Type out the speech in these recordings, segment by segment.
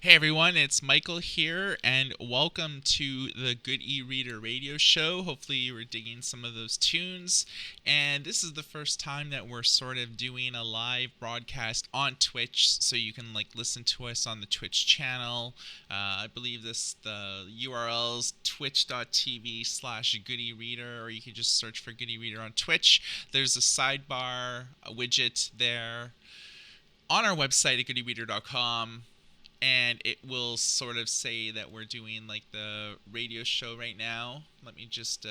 Hey everyone, it's Michael here, and welcome to the Good E-Reader radio show. Hopefully, you were digging some of those tunes. And this is the first time that we're sort of doing a live broadcast on Twitch, so you can listen to us on the Twitch channel. I believe the URL's twitch.tv/Good E-Reader, or you can just search for Good E-Reader on Twitch. There's a sidebar, a widget there on our website at goodereader.com, and it will sort of say that we're doing the radio show right now. Let me just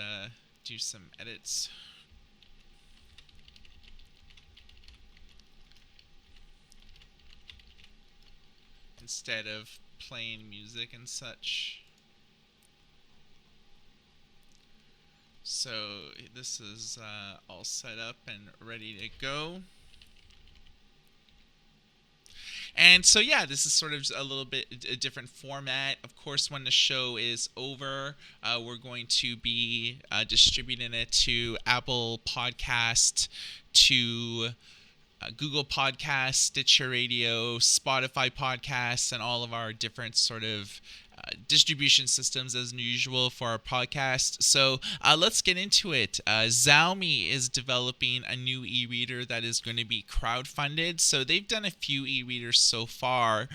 do some edits. Instead of playing music and such. So this is all set up and ready to go. And so, yeah, this is sort of a little bit a different format. Of course, when the show is over, we're going to be distributing it to Apple Podcast, to Google Podcasts, Stitcher Radio, Spotify Podcasts, and all of our different sort of distribution systems as usual for our podcast. So let's get into it. Xiaomi is developing a new e-reader that is going to be crowdfunded. So they've done a few e-readers so far.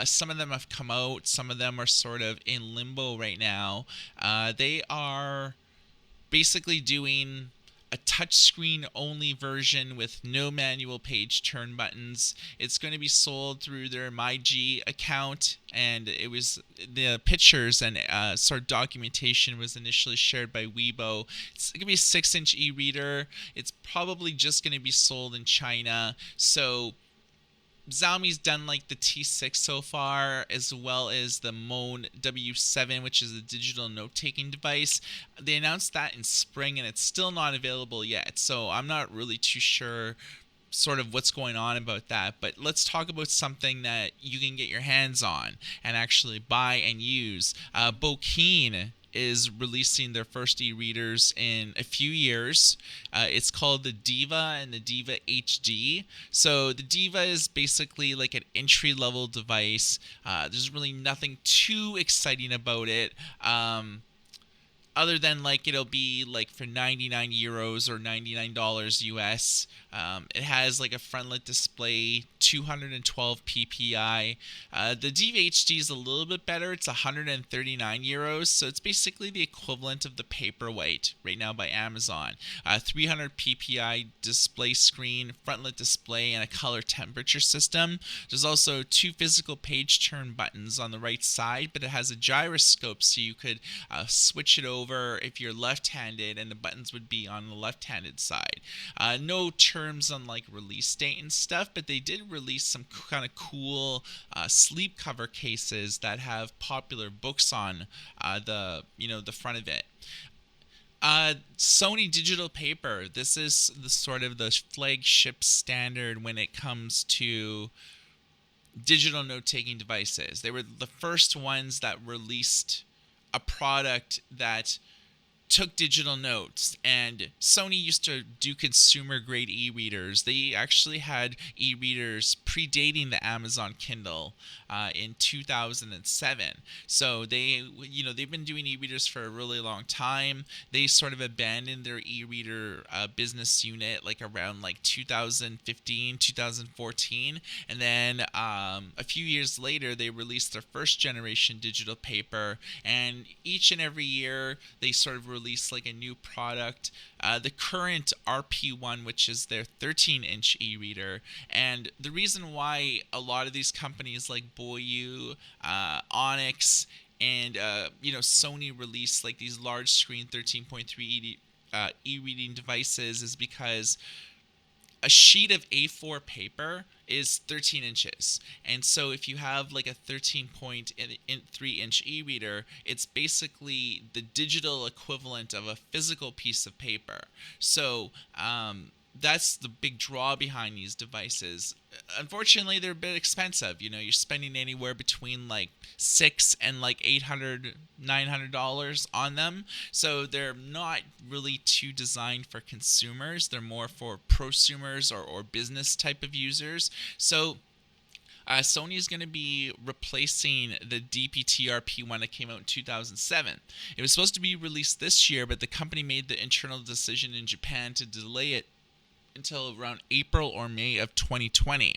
Some of them have come out. Some of them are sort of in limbo right now. They are basically doing a touchscreen only version with no manual page turn buttons. It's going to be sold through their MyG account, and it was the pictures and sort of documentation was initially shared by Weibo. It's going to be a 6-inch e-reader. It's probably just going to be sold in China. So Xiaomi's done the T6 so far, as well as the Moan W7, which is a digital note-taking device. They announced that in spring, and it's still not available yet. So I'm not really too sure sort of what's going on about that. But let's talk about something that you can get your hands on and actually buy and use. Bokeen is releasing their first e-readers in a few years. It's called the Diva and the Diva HD. So the Diva is basically like an entry-level device. There's really nothing too exciting about it. Other than it'll be for 99 euros or $99 US. It has a frontlit display, 212 ppi. The Diva HD is a little bit better. It's 139 euros, so it's basically the equivalent of the Paperwhite right now by Amazon. 300 ppi display screen, frontlit display, and a color temperature system. There's also 2 physical page turn buttons on the right side, but it has a gyroscope, so you could switch it over if you're left-handed, and the buttons would be on the left-handed side. No terms on release date and stuff, but they did release some kind of cool sleep cover cases that have popular books on the front of it. Sony digital paper. This is the sort of the flagship standard when it comes to digital note-taking devices. They were the first ones that released a product that took digital notes, and Sony used to do consumer grade e-readers. They actually had e-readers predating the Amazon Kindle in 2007. So they've been doing e-readers for a really long time. They sort of abandoned their e-reader business unit around 2015, 2014, and then a few years later they released their first generation digital paper, and each and every year they sort of release a new product. The current RP1, which is their 13-inch e-reader, and the reason why a lot of these companies like Boyu, Onyx, and Sony release these large screen 13.3 e-reading devices is because a sheet of A4 paper is 13 inches. And so if you have a 13.3-inch e-reader, it's basically the digital equivalent of a physical piece of paper. So that's the big draw behind these devices. Unfortunately, they're a bit expensive. You're spending anywhere between $600 and $900 on them. So they're not really too designed for consumers. They're more for prosumers or business type of users. So Sony is going to be replacing the DPTRP one that came out in 2007. It was supposed to be released this year, but the company made the internal decision in Japan to delay it until around April or May of 2020.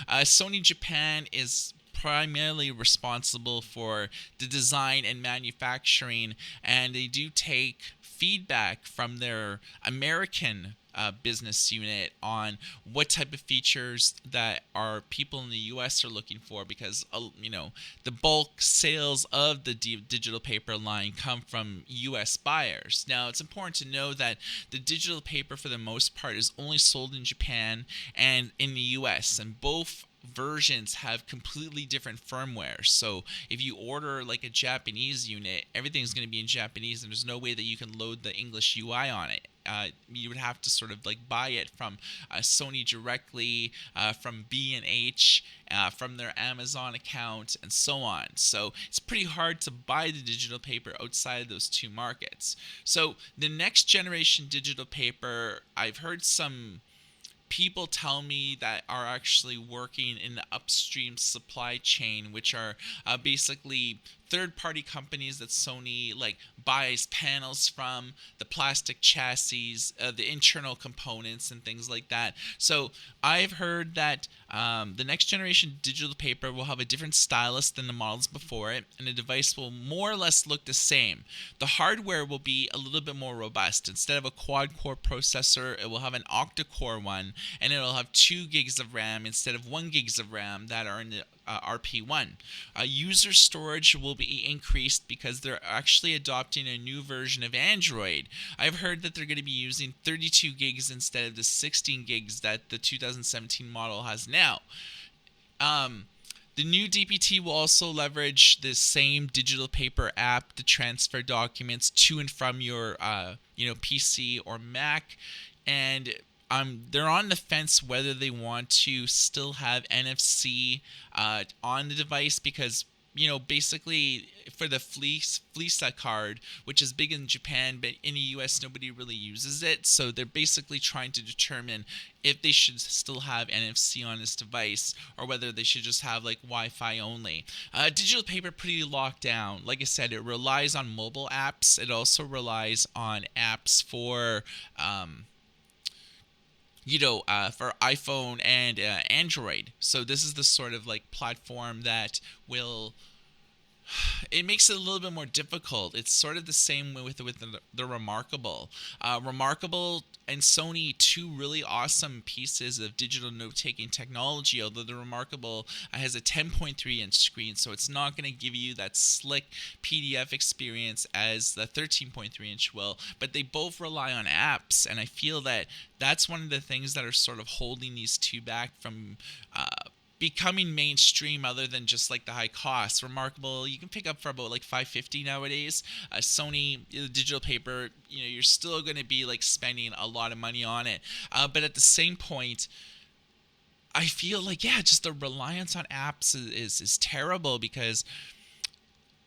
Sony Japan is primarily responsible for the design and manufacturing, and they do take feedback from their American business unit on what type of features that our people in the US are looking for, because the bulk sales of the digital paper line come from US buyers. Now, it's important to know that the digital paper for the most part is only sold in Japan and in the US, and both versions have completely different firmware. So if you order like a Japanese unit, everything's going to be in Japanese, and there's no way that you can load the English UI on it. You would have to sort of like buy it from Sony directly, from B&H, from their Amazon account, and so on. So it's pretty hard to buy the digital paper outside of those two markets. So the next generation digital paper, I've heard some people tell me that are actually working in the upstream supply chain, which are basically third-party companies that Sony like buys panels from, the plastic chassis, the internal components, and things like that. So I've heard that the next generation digital paper will have a different stylus than the models before it, and the device will more or less look the same. The hardware will be a little bit more robust. Instead of a quad-core processor, it will have an octa-core one, and it will have 2 gigs of RAM instead of 1 gigs of RAM that are in the RP1. User storage will be increased because they're actually adopting a new version of Android. I've heard that they're going to be using 32 gigs instead of the 16 gigs that the 2017 model has now. The new DPT will also leverage the same digital paper app to transfer documents to and from your PC or Mac, and they're on the fence whether they want to still have NFC on the device, because basically for the Fleesa card, which is big in Japan, but in the US nobody really uses it. So they're basically trying to determine if they should still have NFC on this device or whether they should just have like Wi-Fi only. Digital paper pretty locked down. Like I said, it relies on mobile apps. It also relies on apps for for iPhone and Android. So this is the sort of like platform that will. It makes it a little bit more difficult. It's sort of the same with the Remarkable. Remarkable and Sony, two really awesome pieces of digital note-taking technology, although the Remarkable has a 10.3-inch screen, so it's not going to give you that slick PDF experience as the 13.3-inch will, but they both rely on apps, and I feel that that's one of the things that are sort of holding these two back from becoming mainstream, other than just like the high cost. Remarkable you can pick up for about like $550 nowadays. Sony digital paper, you're still going to be like spending a lot of money on it, but at the same point I feel like just the reliance on apps is terrible, because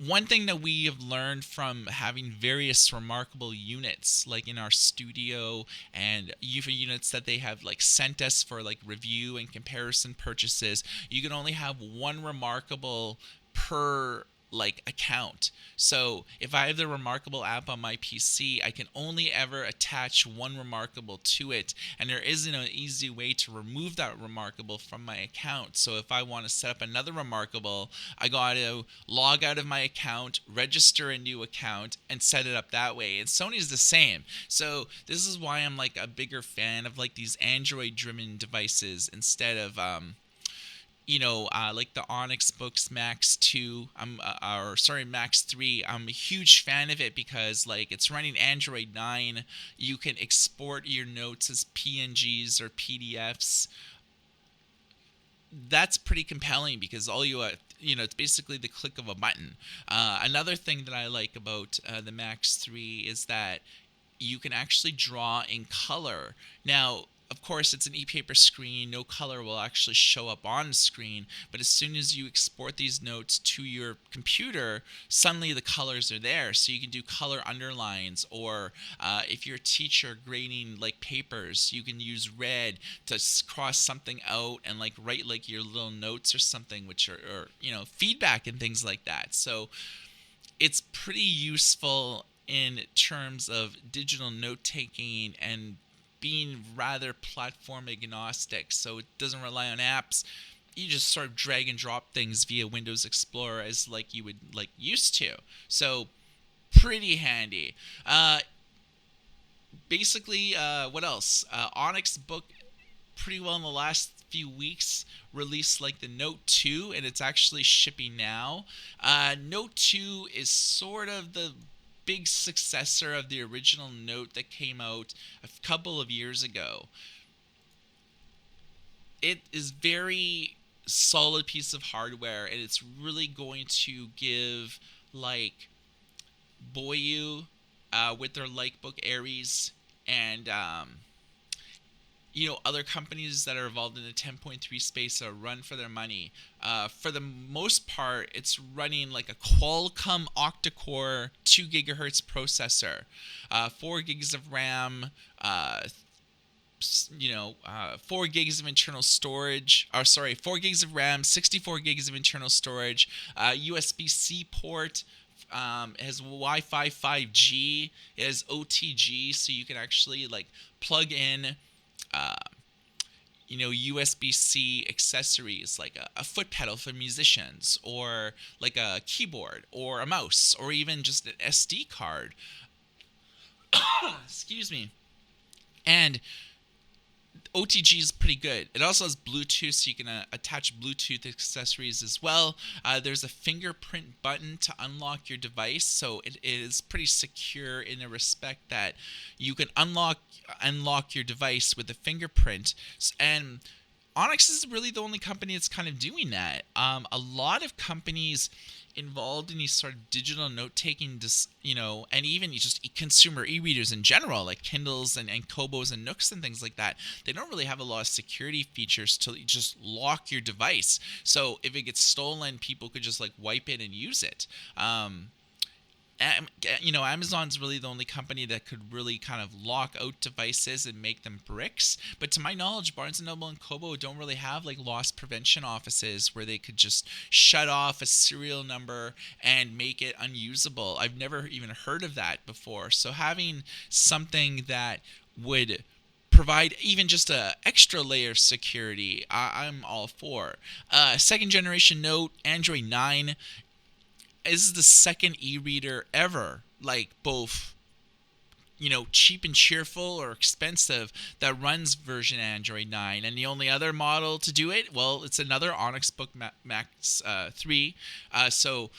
one thing that we have learned from having various Remarkable units, like in our studio and UFA units that they have like sent us for like review and comparison purchases, you can only have one Remarkable per like account. So if I have the Remarkable app on my PC, I can only ever attach one Remarkable to it, and there isn't an easy way to remove that Remarkable from my account. So if I want to set up another Remarkable, I got to log out of my account, register a new account, and set it up that way. And Sony's the same. So this is why I'm like a bigger fan of like these Android-driven devices instead of like the Onyx Books Max 2, Max 3. I'm a huge fan of it because like it's running Android 9. You can export your notes as PNGs or PDFs. That's pretty compelling because all it's basically the click of a button. Another thing that I like about the Max 3 is that you can actually draw in color. Now, of course, it's an e-paper screen. No color will actually show up on screen. But as soon as you export these notes to your computer, suddenly the colors are there. So you can do color underlines, or if you're a teacher grading like papers, you can use red to cross something out and like write like your little notes or something, which are or feedback and things like that. So it's pretty useful in terms of digital note taking and being rather platform agnostic, so it doesn't rely on apps. You just sort of drag and drop things via Windows Explorer as like you would like used to. So pretty handy. Basically, what else? Onyx Book pretty well in the last few weeks released like the Note 2, and it's actually shipping now. Note 2 is sort of the big successor of the original Note that came out a couple of years ago. It is very solid piece of hardware, and it's really going to give like Boyu with their Lightbook Aries and other companies that are involved in the 10.3 space are run for their money. For the most part, it's running like a Qualcomm octa-core 2 gigahertz processor, 4 gigs of RAM, 4 gigs of internal storage, 4 gigs of RAM, 64 gigs of internal storage, USB-C port. It has Wi-Fi 5G. It has OTG, so you can actually like plug in USB-C accessories like a foot pedal for musicians, or like a keyboard or a mouse, or even just an SD card. Excuse me. And OTG is pretty good. It also has Bluetooth, so you can attach Bluetooth accessories as well. There's a fingerprint button to unlock your device, so it is pretty secure in the respect that you can unlock your device with a fingerprint. And Onyx is really the only company that's kind of doing that. A lot of companies involved in these sort of digital note-taking, and even just consumer e-readers in general, like Kindles and Kobos and Nooks and things like that, they don't really have a lot of security features to just lock your device. So if it gets stolen, people could just like wipe it and use it. Amazon's really the only company that could really kind of lock out devices and make them bricks. But to my knowledge, Barnes & Noble and Kobo don't really have like loss prevention offices where they could just shut off a serial number and make it unusable. I've never even heard of that before. So having something that would provide even just a extra layer of security, I'm all for. Second generation Note, Android 9. This is the second e-reader ever, like both, cheap and cheerful or expensive, that runs version Android 9. And the only other model to do it, well, it's another Onyx Book Max 3. So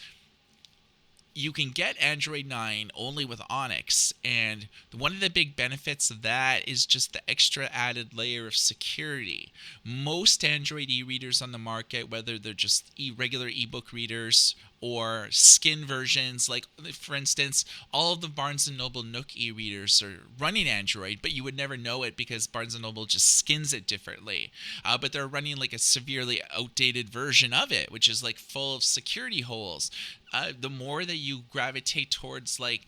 you can get Android 9 only with Onyx, and one of the big benefits of that is just the extra added layer of security. Most Android e-readers on the market, whether they're just regular ebook readers or skin versions, like for instance, all of the Barnes & Noble Nook e-readers are running Android, but you would never know it because Barnes & Noble just skins it differently. But they're running like a severely outdated version of it, which is like full of security holes. The more that you gravitate towards like,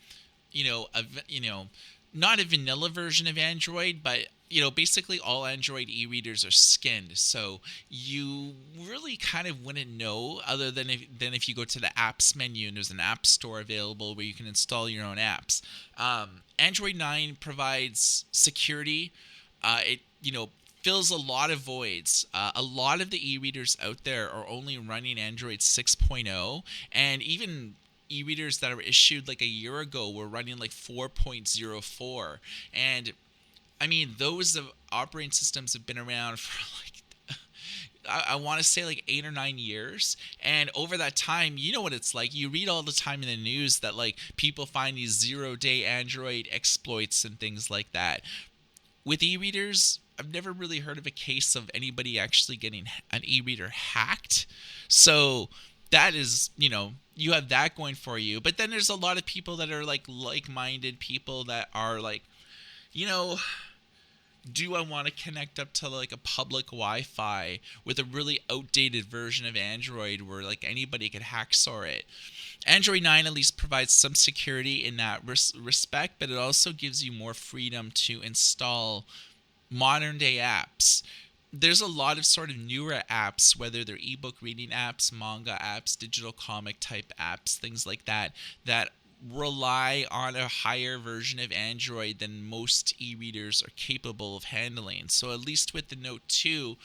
not a vanilla version of Android, but basically all Android e-readers are skinned, so you really kind of wouldn't know other than if you go to the apps menu and there's an app store available where you can install your own apps. Android 9 provides security. It fills a lot of voids. A lot of the e-readers out there are only running Android 6.0, and even e-readers that are issued like a year ago were running like 4.04. And I mean, those operating systems have been around for like, I want to say like 8 or 9 years. And over that time, you know what it's like. You read all the time in the news that like people find these 0-day Android exploits and things like that. With e-readers, I've never really heard of a case of anybody actually getting an e-reader hacked. So that is, you have that going for you. But then there's a lot of people that are like-minded people that are like, do I want to connect up to like a public Wi-Fi with a really outdated version of Android where like anybody could hacksaw it? Android 9 at least provides some security in that respect, but it also gives you more freedom to install modern day apps. There's a lot of sort of newer apps, whether they're ebook reading apps, manga apps, digital comic type apps, things like that, that rely on a higher version of Android than most e-readers are capable of handling. So at least with the Note 2,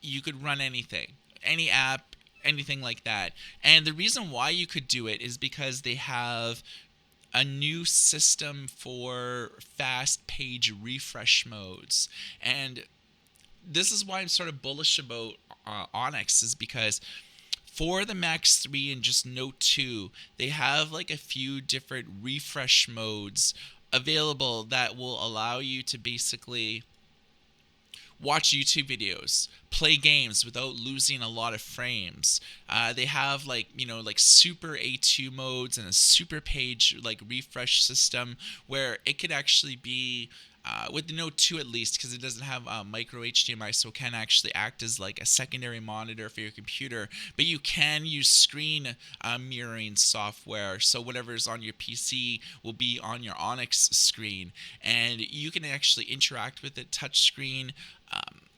you could run anything, any app, anything like that. And the reason why you could do it is because they have a new system for fast page refresh modes. And this is why I'm sort of bullish about Onyx, is because for the Max 3 and just Note 2, they have like a few different refresh modes available that will allow you to basically watch YouTube videos, play games without losing a lot of frames. They have like, like super A2 modes and a super page like refresh system where it could actually be with the Note 2 at least, because it doesn't have micro HDMI, so it can actually act as like a secondary monitor for your computer. But you can use screen mirroring software, so whatever's on your PC will be on your Onyx screen, and you can actually interact with it touch screen.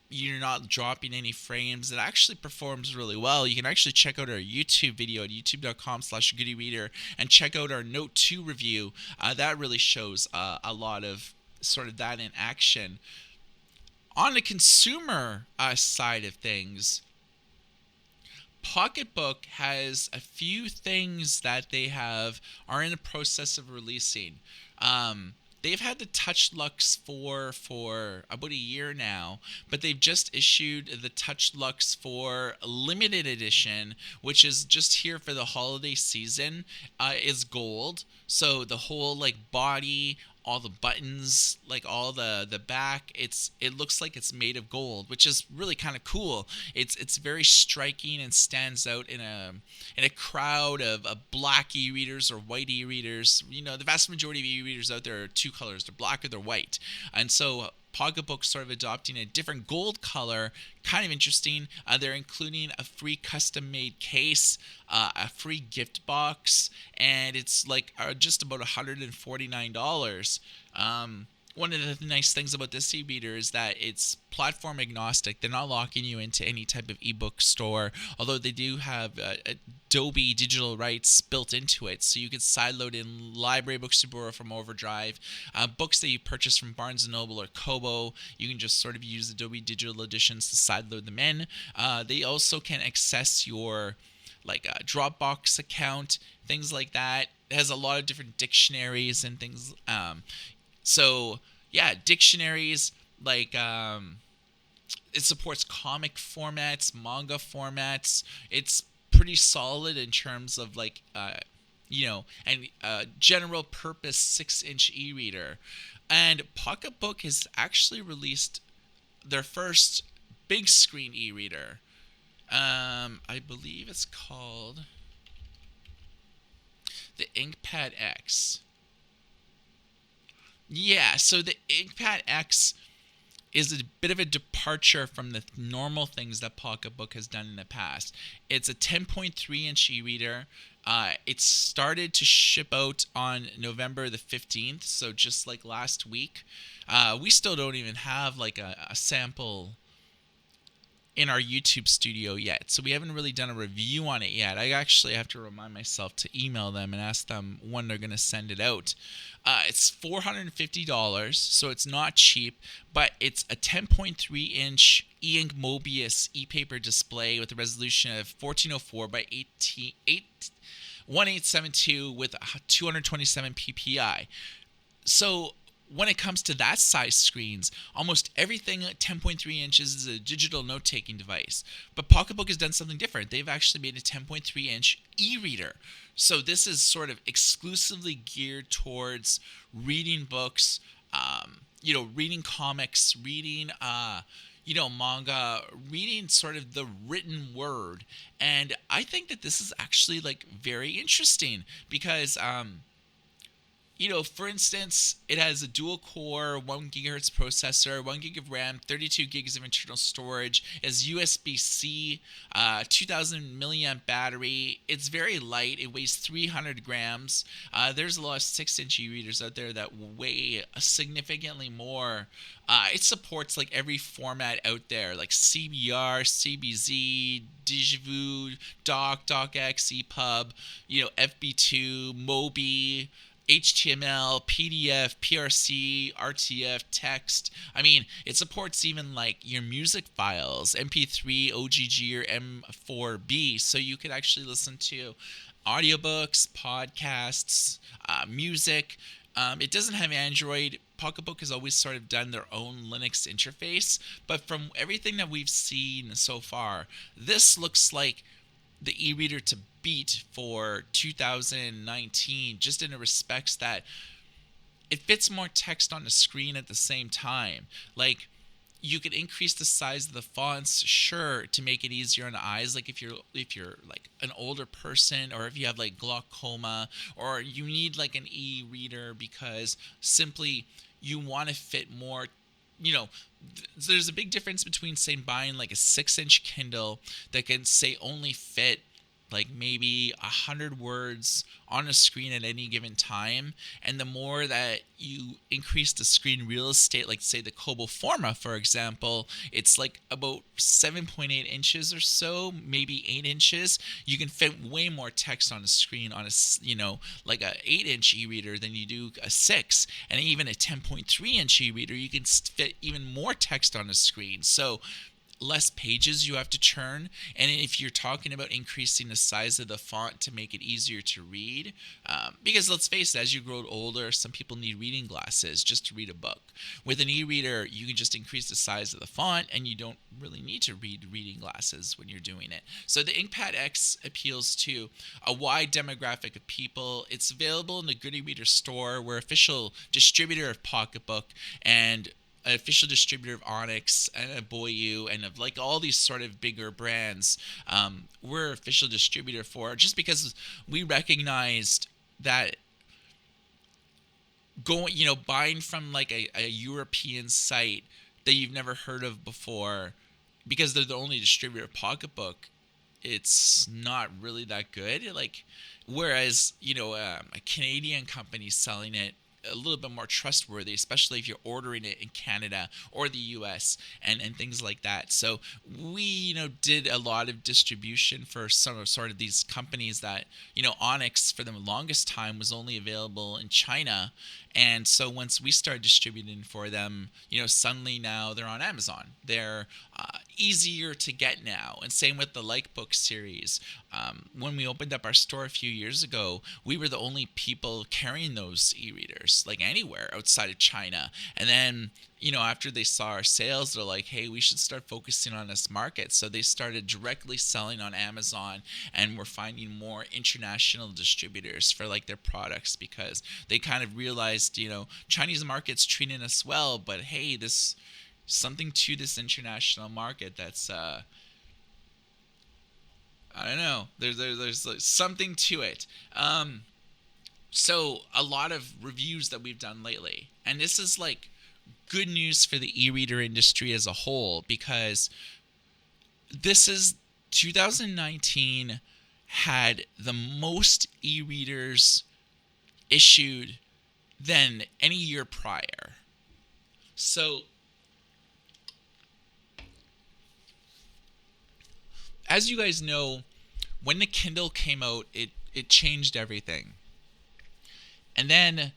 You're not dropping any frames. It actually performs really well. You can actually check out our YouTube video at youtube.com/goodyreader and check out our Note 2 review. That really shows a lot of sort of that in action. On the consumer side of things, Pocketbook has a few things that they are in the process of releasing. They've had the Touch Lux 4 for about a year now, but they've just issued the Touch Lux 4 limited edition, which is just here for the holiday season. Is gold, so the whole like body, all the buttons, like all the back, it looks like it's made of gold, which is really kind of cool. It's very striking and stands out in a crowd of black e-readers or white e-readers. The vast majority of e-readers out there are two colors: they're black or they're white, and so Pocketbook sort of adopting a different gold color, kind of interesting. They're including a free custom-made case, a free gift box, and it's like just about $149. One of the nice things about this e-reader is that it's platform agnostic. They're not locking you into any type of ebook store, although they do have Adobe digital rights built into it, so you can sideload in library books to borrow from Overdrive, books that you purchase from Barnes & Noble or Kobo. You can just sort of use Adobe digital editions to sideload them in. They also can access your like Dropbox account, things like that. It has a lot of different dictionaries and things. So yeah, dictionaries, like it supports comic formats, manga formats. It's pretty solid in terms of like and general purpose 6-inch e-reader. And Pocketbook has actually released their first big screen e-reader. I believe it's called the InkPad X. Yeah, so the InkPad X is a bit of a departure from the normal things that Pocketbook has done in the past. It's a 10.3-inch e-reader. It started to ship out on November the 15th, so just like last week. We still don't even have like a sample in our YouTube studio yet, so we haven't really done a review on it yet. I actually have to remind myself to email them and ask them when they're going to send it out. It's $450, so it's not cheap, but it's a 10.3-inch e-ink Mobius e-paper display with a resolution of 1404 by 1872 with 227 ppi. So when it comes to that size screens, almost everything at 10.3 inches is a digital note-taking device. But Pocketbook has done something different. They've actually made a 10.3-inch e-reader. So this is sort of exclusively geared towards reading books, reading comics, reading, manga, reading sort of the written word. And I think that this is actually like very interesting because, For instance, it has a dual core, 1 gigahertz processor, 1 gig of RAM, 32 gigs of internal storage. It has USB-C, 2000 milliamp battery. It's very light. It weighs 300 grams. There's a lot of 6-inch e-readers out there that weigh significantly more. It supports like every format out there, like CBR, CBZ, Digivu, DocX, EPUB, FB2, Mobi, HTML, PDF, PRC, RTF, text. I mean, it supports even like your music files, MP3, OGG, or M4B, so you could actually listen to audiobooks, podcasts, music. It doesn't have Android. Pocketbook has always sort of done their own Linux interface, but from everything that we've seen so far, this looks like the e-reader to beat for 2019, just in the respects that it fits more text on the screen at the same time. Like, you could increase the size of the fonts, sure, to make it easier on the eyes. Like if you're like an older person, or if you have like glaucoma, or you need like an e-reader because simply you want to fit more. There's a big difference between, say, buying like a 6-inch Kindle that can, say, only fit like maybe 100 words on a screen at any given time, and the more that you increase the screen real estate, like say the Kobo Forma, for example, it's like about 7.8 inches or so, maybe 8 inches. You can fit way more text on a screen on like a 8-inch e-reader than you do a 6, and even a 10.3-inch e-reader, you can fit even more text on a screen. So less pages you have to churn, and if you're talking about increasing the size of the font to make it easier to read, because let's face it, as you grow older, some people need reading glasses just to read a book. With an e-reader, you can just increase the size of the font, and you don't really need to read reading glasses when you're doing it. So the InkPad X appeals to a wide demographic of people. It's available in the Good e-reader store. We're official distributor of Pocketbook, and an official distributor of Onyx and of Boyu and of like all these sort of bigger brands. We're official distributor for, just because we recognized that buying from like a European site that you've never heard of before, because they're the only distributor of Pocketbook, it's not really that good. Like, whereas a Canadian company selling it, a little bit more trustworthy, especially if you're ordering it in Canada or the US and things like that. So we, did a lot of distribution for some of sort of these companies that, Onyx for the longest time was only available in China. And so once we started distributing for them, suddenly now they're on Amazon. They're easier to get now. And same with the Likebook series. When we opened up our store a few years ago, we were the only people carrying those e-readers, like anywhere outside of China. And then, after they saw our sales, they're like, hey, we should start focusing on this market. So they started directly selling on Amazon, and we're finding more international distributors for like their products, because they kind of realized, Chinese market's treating us well, but hey, this something to this international market that's I don't know. There's like something to it. So a lot of reviews that we've done lately, and this is like good news for the e-reader industry as a whole, because this is 2019 had the most e-readers issued than any year prior. So as you guys know, when the Kindle came out, it changed everything. And then,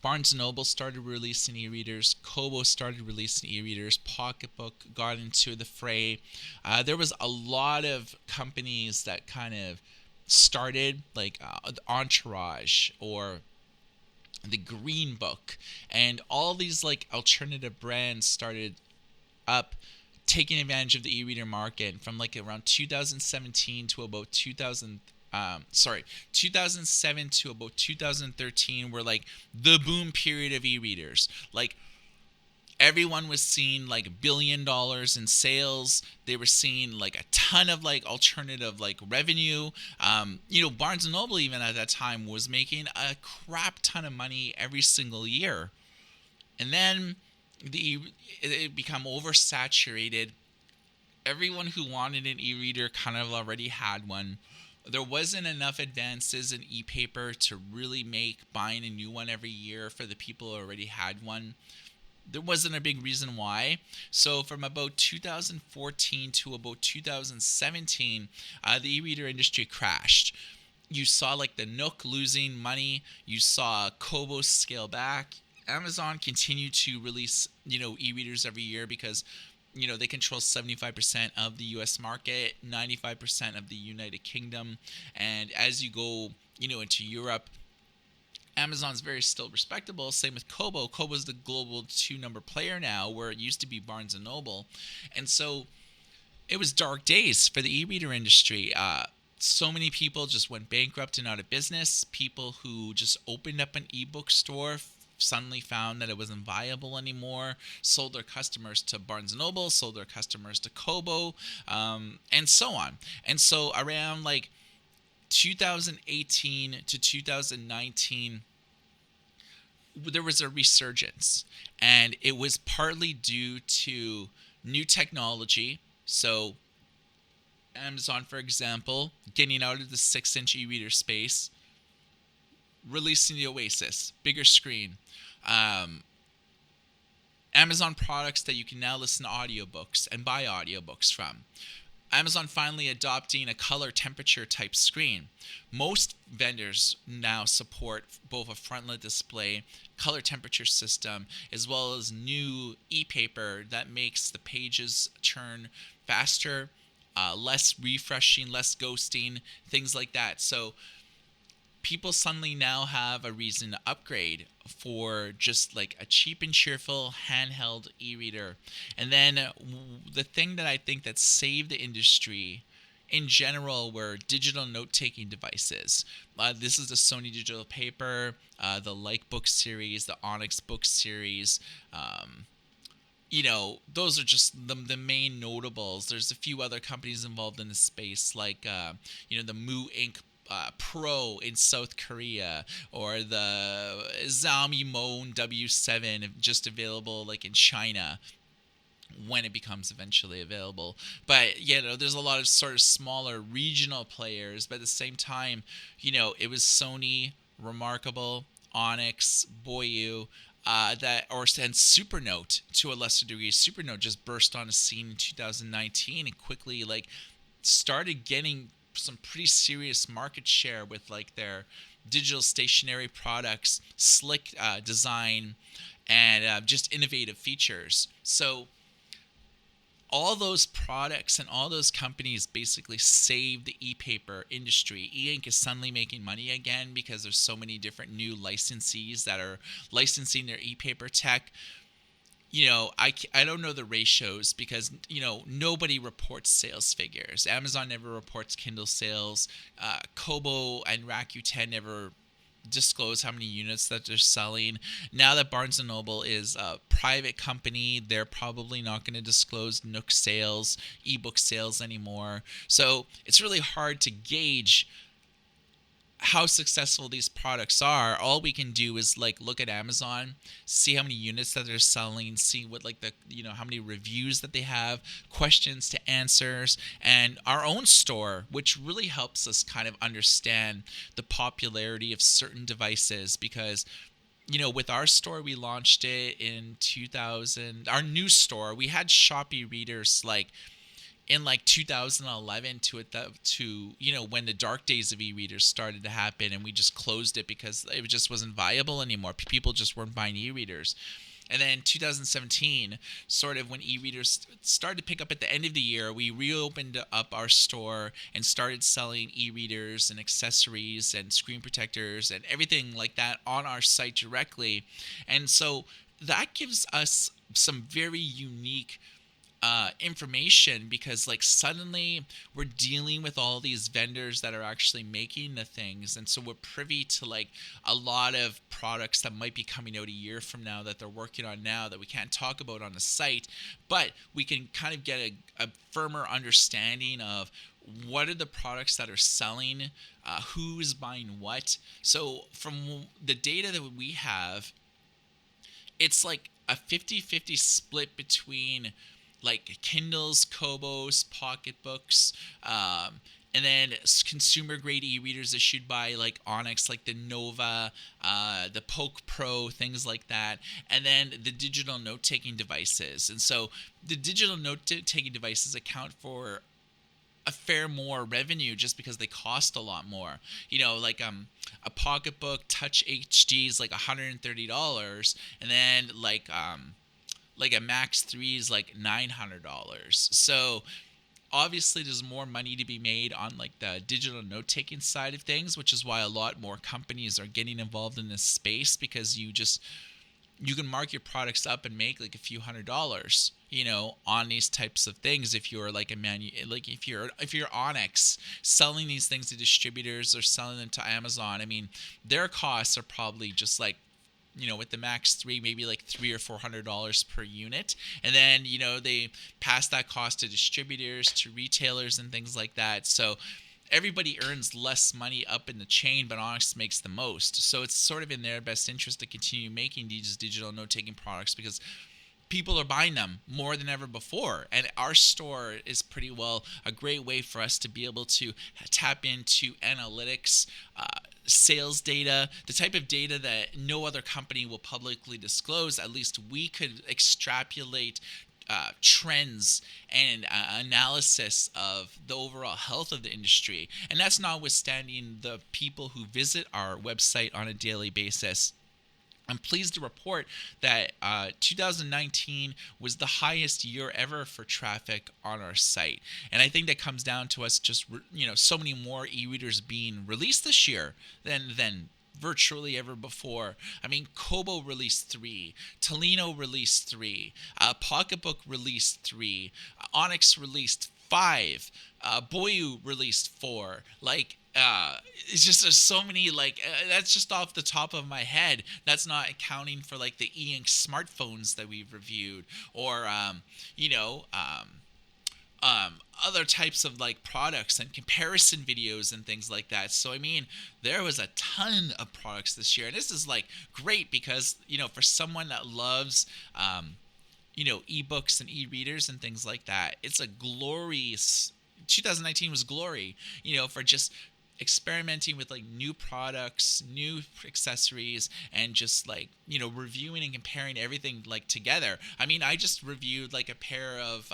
Barnes & Noble started releasing e-readers. Kobo started releasing e-readers. Pocketbook got into the fray. There was a lot of companies that kind of started, like Entourage or the Green Book. And all these like alternative brands started up, taking advantage of the e-reader market from like around 2017 to about 2007 to about 2013 were like the boom period of e-readers. Like, Everyone was seeing like $1 billion in sales. They were seeing like a ton of like alternative like revenue. Barnes and Noble even at that time was making a crap ton of money every single year. And then the it become oversaturated. Everyone who wanted an e-reader kind of already had one. There wasn't enough advances in e-paper to really make buying a new one every year for the people who already had one. There wasn't a big reason why. So from about 2014 to about 2017, the e-reader industry crashed. You saw like the Nook losing money. You saw Kobo scale back. Amazon continued to release, e-readers every year because, they control 75% of the US market, 95% of the United Kingdom. And as you go, into Europe, Amazon's very still respectable. Same with Kobo. Kobo's the global number 2 player now, where it used to be Barnes and Noble. And so it was dark days for the e-reader industry. So many people just went bankrupt and out of business. People who just opened up an ebook store suddenly found that it wasn't viable anymore, sold their customers to Barnes & Noble, sold their customers to Kobo, and so on. And so around like 2018 to 2019, there was a resurgence, and it was partly due to new technology. So Amazon, for example, getting out of the 6-inch e-reader space, releasing the Oasis, bigger screen. Amazon products that you can now listen to audiobooks and buy audiobooks from. Amazon finally adopting a color temperature type screen. Most vendors now support both a frontlit display, color temperature system, as well as new e-paper that makes the pages turn faster, less refreshing, less ghosting, things like that. So people suddenly now have a reason to upgrade for just like a cheap and cheerful handheld e-reader. And then the thing that I think that saved the industry in general were digital note-taking devices. This is the Sony Digital Paper, the Like Book series, the Onyx Book series. Those are just the main notables. There's a few other companies involved in the space, like the Moo Ink Pro in South Korea, or the Xiaomi Moan W7 just available like in China when it becomes eventually available. But there's a lot of sort of smaller regional players, but at the same time, it was Sony, Remarkable, Onyx, Boyu, and Supernote to a lesser degree. Supernote just burst on a scene in 2019 and quickly started getting some pretty serious market share with their digital stationery products, slick design, and just innovative features. So all those products and all those companies basically saved the e-paper industry. E-ink is suddenly making money again because there's so many different new licensees that are licensing their e-paper tech. I don't know the ratios because, nobody reports sales figures. Amazon never reports Kindle sales. Kobo and Rakuten never disclose how many units that they're selling. Now that Barnes & Noble is a private company, they're probably not going to disclose Nook sales, ebook sales anymore. So it's really hard to gauge how successful these products are. All we can do is look at Amazon, see how many units that they're selling, see what how many reviews that they have, questions to answers, and our own store, which really helps us kind of understand the popularity of certain devices. Because with our store, we launched it in 2000. Our new store, we had Shopee readers in 2011 to when the dark days of e-readers started to happen, and we just closed it because it just wasn't viable anymore. People just weren't buying e-readers. And then 2017, sort of when e-readers started to pick up at the end of the year, we reopened up our store and started selling e-readers and accessories and screen protectors and everything like that on our site directly. And so that gives us some very unique information, because like suddenly we're dealing with all these vendors that are actually making the things, and so we're privy to like a lot of products that might be coming out a year from now that they're working on now that we can't talk about on the site, but we can kind of get a firmer understanding of what are the products that are selling, who's buying what. So from the data that we have, it's like a 50-50 split between like Kindles, Kobos, pocketbooks, and then consumer grade e-readers issued by like Onyx, like the Nova, the Poke Pro, things like that, and then the digital note-taking devices. And so the digital note-taking devices account for a fair more revenue just because they cost a lot more. Like a pocketbook Touch HD is like $130, and then like a Max 3 is like $900. So obviously there's more money to be made on like the digital note-taking side of things, which is why a lot more companies are getting involved in this space, because you can mark your products up and make like a few $100s, on these types of things. If you're like if you're Onyx selling these things to distributors or selling them to Amazon, I mean, their costs are probably just like, with the Max 3, maybe like $300 or $400 per unit. And then, they pass that cost to distributors, to retailers and things like that. So everybody earns less money up in the chain, but Onyx makes the most. So it's sort of in their best interest to continue making these digital note-taking products, because people are buying them more than ever before. And our store is pretty well a great way for us to be able to tap into analytics, sales data, the type of data that no other company will publicly disclose. At least we could extrapolate trends and analysis of the overall health of the industry. And that's notwithstanding the people who visit our website on a daily basis. I'm pleased to report that 2019 was the highest year ever for traffic on our site. And I think that comes down to us just, so many more e-readers being released this year than virtually ever before. I mean, Kobo released 3, Tolino released 3, Pocketbook released 3, Onyx released 5, Boyu released 4. Like, it's just there's so many, like, that's just off the top of my head. That's not accounting for like the e-ink smartphones that we've reviewed, or other types of like products and comparison videos and things like that. So I mean, there was a ton of products this year, and this is like great because for someone that loves ebooks and e-readers and things like that, it's a glorious 2019 was glory, for just experimenting with like new products, new accessories, and just like reviewing and comparing everything like together. I mean, I just reviewed like a pair of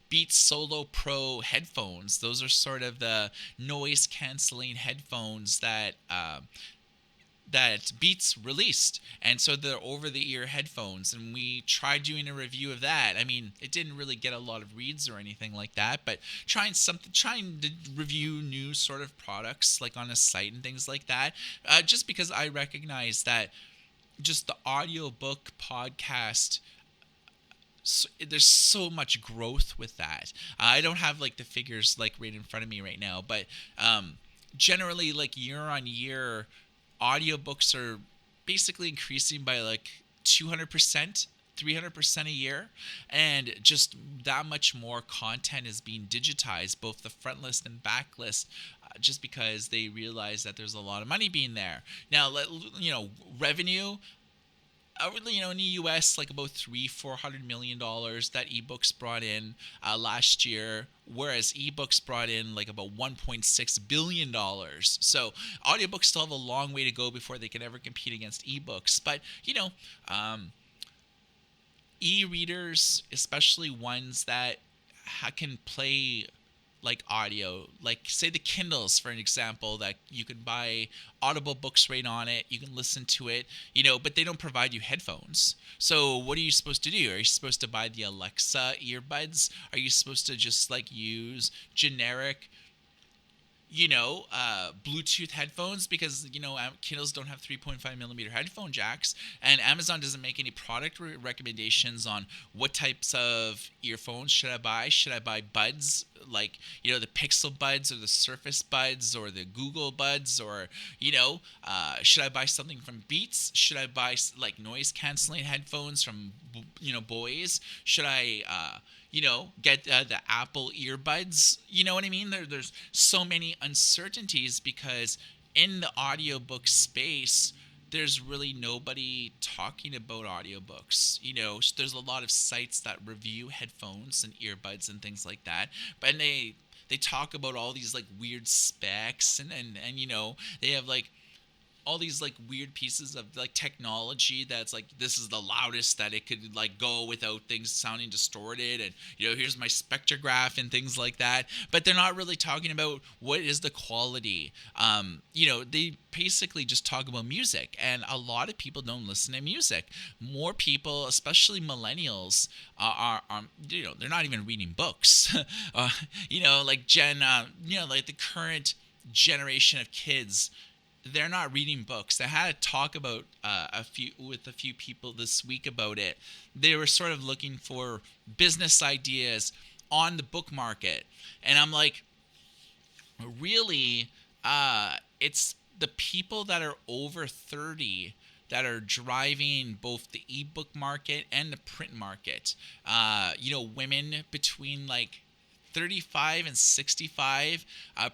Beats Solo Pro headphones. Those are sort of the noise canceling headphones that Beats released, and so they're over-the-ear headphones, and we tried doing a review of that. I mean, it didn't really get a lot of reads or anything like that, but trying to review new sort of products like on a site and things like that, just because I recognize that just the audiobook podcast, there's so much growth with that. I don't have like the figures like right in front of me right now, but generally like year on year, audiobooks are basically increasing by like 200%, 300% a year, and just that much more content is being digitized, both the front list and back list, just because they realize that there's a lot of money being there. Now, revenue, in the U.S., like about $400 million that ebooks brought in last year, whereas ebooks brought in like about $1.6 billion. So audiobooks still have a long way to go before they can ever compete against ebooks. But e-readers, especially ones that can play like audio, like say the Kindles for an example, that you can buy Audible books right on it, you can listen to it, but they don't provide you headphones. So what are you supposed to do? Are you supposed to buy the Alexa earbuds? Are you supposed to just like use generic Bluetooth headphones, because Kindles don't have 3.5 millimeter headphone jacks, and Amazon doesn't make any product recommendations on what types of earphones should I buy. Should I buy buds, like the Pixel buds or the Surface buds or the Google buds, or should I buy something from Beats? Should I buy like noise canceling headphones from Boys? Should I get the Apple earbuds? You know what I mean? There's so many uncertainties because in the audiobook space, there's really nobody talking about audiobooks. There's a lot of sites that review headphones and earbuds and things like that, but they talk about all these like weird specs, and they have like all these like weird pieces of like technology that's like, this is the loudest that it could like go without things sounding distorted, and here's my spectrograph and things like that. But they're not really talking about what is the quality. They basically just talk about music, and a lot of people don't listen to music. More people, especially millennials, are they're not even reading books. Like like the current generation of kids, they're not reading books. I had to talk about a few people this week about it. They were sort of looking for business ideas on the book market, and I'm like, really, it's the people that are over 30 that are driving both the ebook market and the print market. Women between like 35 and 65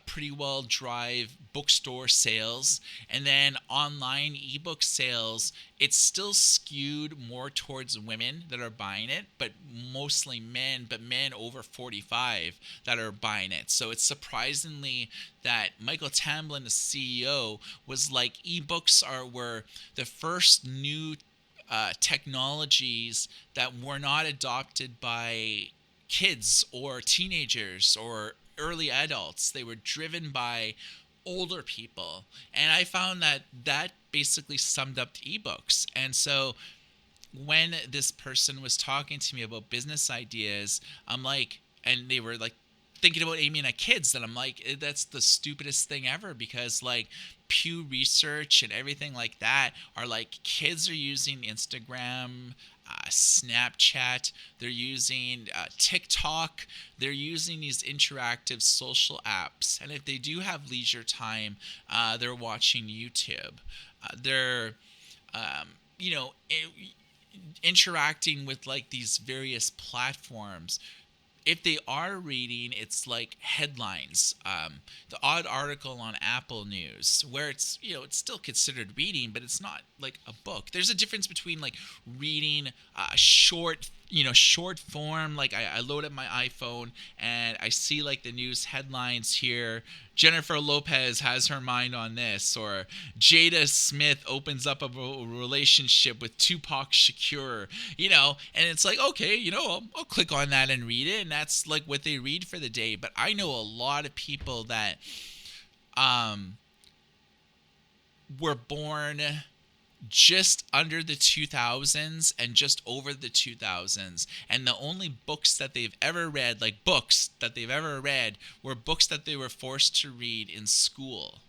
pretty well drive bookstore sales, and then online ebook sales, it's still skewed more towards women that are buying it, but mostly men, but men over 45 that are buying it. So it's surprisingly that Michael Tamblyn, the CEO, was like, ebooks were the first new technologies that were not adopted by kids or teenagers or early adults. They were driven by older people. And I found that basically summed up ebooks. And so when this person was talking to me about business ideas, I'm like, and they were like thinking about aiming at kids, that I'm like, that's the stupidest thing ever, because like Pew Research and everything like that are like, kids are using Instagram, Snapchat, they're using TikTok, they're using these interactive social apps, and if they do have leisure time, they're watching YouTube. They're interacting with like these various platforms. If they are reading, it's like headlines, the odd article on Apple News, where it's it's still considered reading, but it's not like a book. There's a difference between like reading short form. Like I load up my iPhone and I see like the news headlines here. Jennifer Lopez has her mind on this, or Jada Smith opens up a relationship with Tupac Shakur, and it's like, okay, I'll click on that and read it, and that's like what they read for the day. But I know a lot of people that were born just under the 2000s and just over the 2000s, and the only books that they've ever read, like books that they've ever read, were books that they were forced to read in school.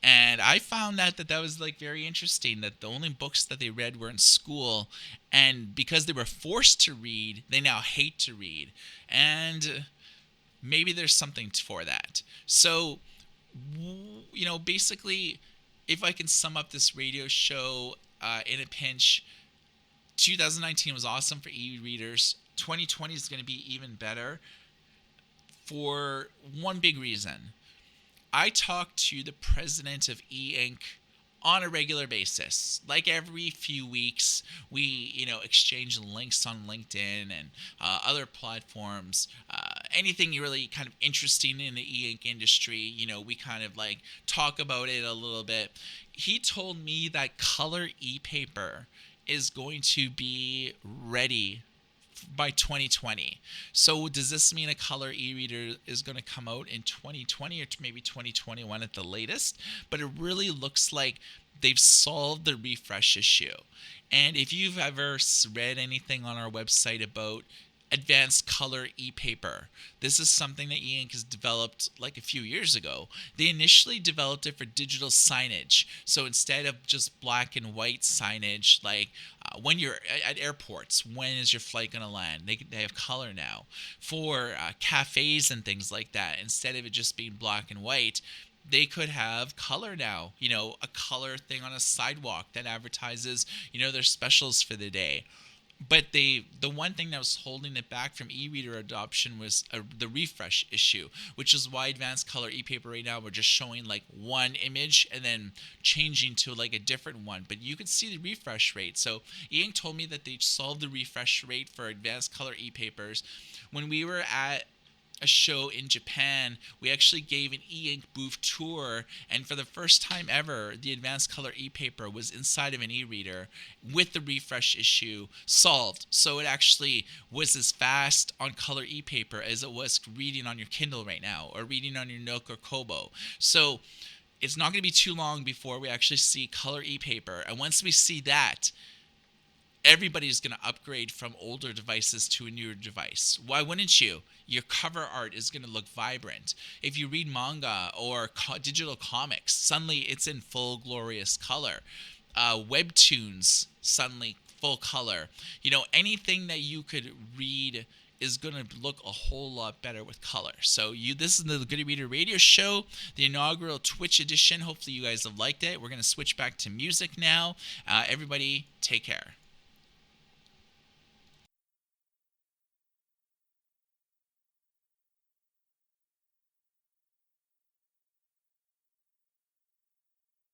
And I found that was like very interesting, that the only books that they read were in school, and because they were forced to read, they now hate to read. And maybe there's something for that. So basically, if I can sum up this radio show in a pinch, 2019 was awesome for e-readers. 2020 is going to be even better for one big reason. I talk to the president of e-ink on a regular basis. Like every few weeks, we exchange links on LinkedIn and other platforms. Anything really kind of interesting in the e-ink industry, we kind of like talk about it a little bit. He told me that color e-paper is going to be ready by 2020. So does this mean a color e-reader is going to come out in 2020 or maybe 2021 at the latest? But it really looks like they've solved the refresh issue. And if you've ever read anything on our website about advanced color e-paper. This is something that e-ink has developed like a few years ago. They initially developed it for digital signage. So instead of just black and white signage, like when you're at airports, when is your flight going to land? They have color now. For cafes and things like that, instead of it just being black and white, they could have color now. A color thing on a sidewalk that advertises, their specials for the day. But the one thing that was holding it back from e-reader adoption was the refresh issue, which is why advanced color e-paper right now we're just showing like one image and then changing to like a different one. But you could see the refresh rate. So e-ink told me that they solved the refresh rate for advanced color e-papers. When we were at a show in Japan, we actually gave an e-ink booth tour, and for the first time ever, the advanced color e-paper was inside of an e-reader with the refresh issue solved. So it actually was as fast on color e-paper as it was reading on your Kindle right now or reading on your Nook or Kobo. So it's not going to be too long before we actually see color e-paper, and once we see that, everybody's going to upgrade from older devices to a newer device. Why wouldn't you? Your cover art is going to look vibrant. If you read manga or digital comics, suddenly it's in full glorious color. Webtoons, suddenly full color. Anything that you could read is going to look a whole lot better with color. So this is the Good Reader Radio Show, the inaugural Twitch edition. Hopefully you guys have liked it. We're going to switch back to music now. Everybody, take care.